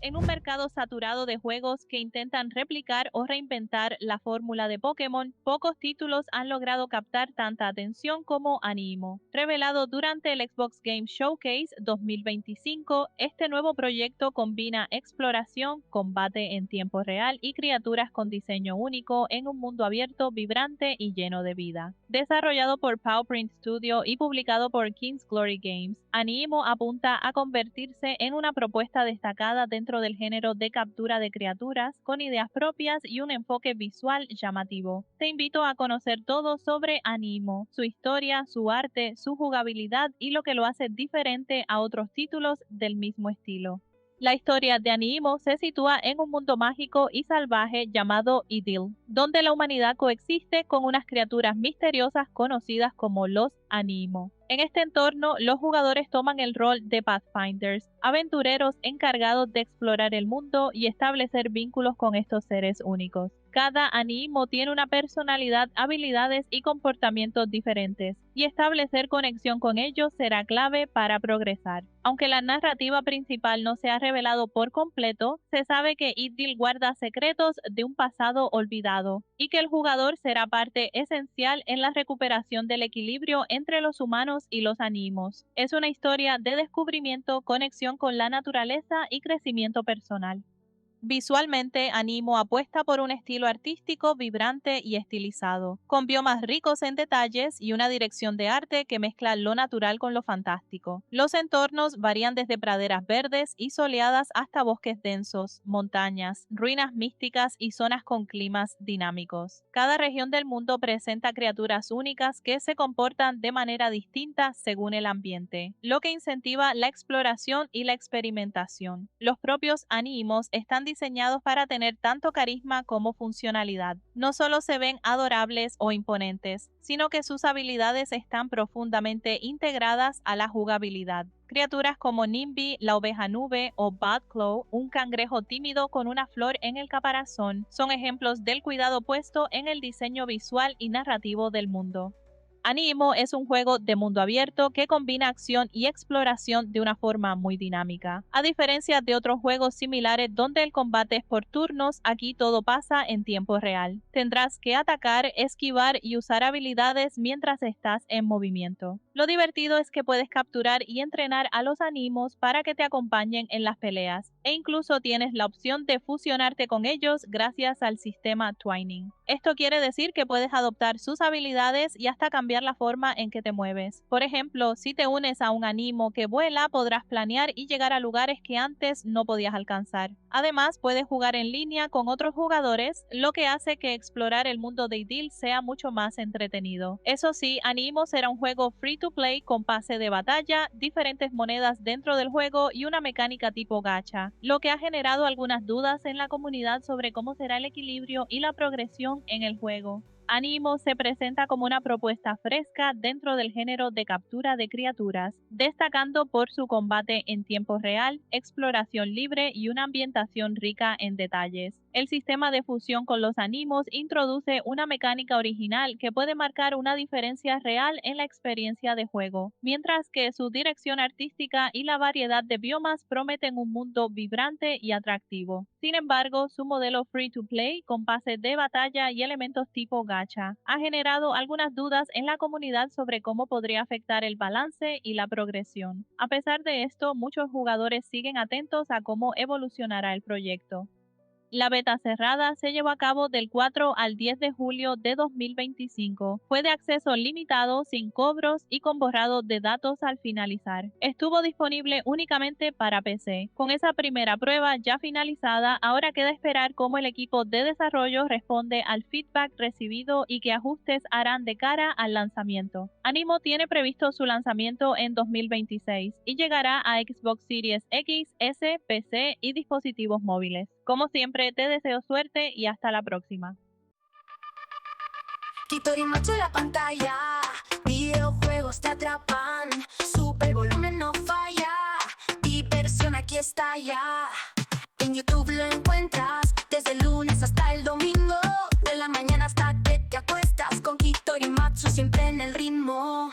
En un mercado saturado de juegos que intentan replicar o reinventar la fórmula de Pokémon, pocos títulos han logrado captar tanta atención como Animo. Revelado durante el Xbox Game Showcase 2025, este nuevo proyecto combina exploración, combate en tiempo real y criaturas con diseño único en un mundo abierto, vibrante y lleno de vida. Desarrollado por Powprint Studio y publicado por King's Glory Games, Animo apunta a convertirse en una propuesta destacada dentro del género de captura de criaturas, con ideas propias y un enfoque visual llamativo. Te invito a conocer todo sobre Animo, su historia, su arte, su jugabilidad y lo que lo hace diferente a otros títulos del mismo estilo. La historia de Animo se sitúa en un mundo mágico y salvaje llamado Idyll, donde la humanidad coexiste con unas criaturas misteriosas conocidas como los Animo. En este entorno, los jugadores toman el rol de Pathfinders, aventureros encargados de explorar el mundo y establecer vínculos con estos seres únicos. Cada Animo tiene una personalidad, habilidades y comportamientos diferentes, y establecer conexión con ellos será clave para progresar. Aunque la narrativa principal no se ha revelado por completo, se sabe que Idyll guarda secretos de un pasado olvidado, y que el jugador será parte esencial en la recuperación del equilibrio entre los humanos y los Animos. Es una historia de descubrimiento, conexión con la naturaleza y crecimiento personal. Visualmente, Animo apuesta por un estilo artístico vibrante y estilizado, con biomas ricos en detalles y una dirección de arte que mezcla lo natural con lo fantástico. Los entornos varían desde praderas verdes y soleadas hasta bosques densos, montañas, ruinas místicas y zonas con climas dinámicos. Cada región del mundo presenta criaturas únicas que se comportan de manera distinta según el ambiente, lo que incentiva la exploración y la experimentación. Los propios Animos están diseñados para tener tanto carisma como funcionalidad. No solo se ven adorables o imponentes, sino que sus habilidades están profundamente integradas a la jugabilidad. Criaturas como Nimby, la oveja nube o Badclaw, un cangrejo tímido con una flor en el caparazón, son ejemplos del cuidado puesto en el diseño visual y narrativo del mundo. Animo es un juego de mundo abierto que combina acción y exploración de una forma muy dinámica. A diferencia de otros juegos similares donde el combate es por turnos, aquí todo pasa en tiempo real. Tendrás que atacar, esquivar y usar habilidades mientras estás en movimiento. Lo divertido es que puedes capturar y entrenar a los Animos para que te acompañen en las peleas, e incluso tienes la opción de fusionarte con ellos gracias al sistema Twining. Esto quiere decir que puedes adoptar sus habilidades y hasta cambiar la forma en que te mueves. Por ejemplo, si te unes a un Animo que vuela, podrás planear y llegar a lugares que antes no podías alcanzar. Además, puedes jugar en línea con otros jugadores, lo que hace que explorar el mundo de Idyll sea mucho más entretenido. Eso sí, Animo será un juego free to play con pase de batalla, diferentes monedas dentro del juego y una mecánica tipo gacha, lo que ha generado algunas dudas en la comunidad sobre cómo será el equilibrio y la progresión en el juego. Animo se presenta como una propuesta fresca dentro del género de captura de criaturas, destacando por su combate en tiempo real, exploración libre y una ambientación rica en detalles. El sistema de fusión con los Animos introduce una mecánica original que puede marcar una diferencia real en la experiencia de juego, mientras que su dirección artística y la variedad de biomas prometen un mundo vibrante y atractivo. Sin embargo, su modelo free to play, con pases de batalla y elementos tipo gacha, ha generado algunas dudas en la comunidad sobre cómo podría afectar el balance y la progresión. A pesar de esto, muchos jugadores siguen atentos a cómo evolucionará el proyecto. La beta cerrada se llevó a cabo del 4 al 10 de julio de 2025. Fue de acceso limitado, sin cobros y con borrado de datos al finalizar. Estuvo disponible únicamente para PC. Con esa primera prueba ya finalizada, ahora queda esperar cómo el equipo de desarrollo responde al feedback recibido y qué ajustes harán de cara al lanzamiento. Animo tiene previsto su lanzamiento en 2026 y llegará a Xbox Series X, S, PC y dispositivos móviles. Como siempre, te deseo suerte y hasta la próxima. Quito y macho la pantalla, videojuegos te atrapan, super volumen no falla, diversión aquí está ya. En YouTube lo encuentras, desde el lunes hasta el domingo, de la mañana hasta que te acuestas, con Quito y Matsu siempre en el ritmo.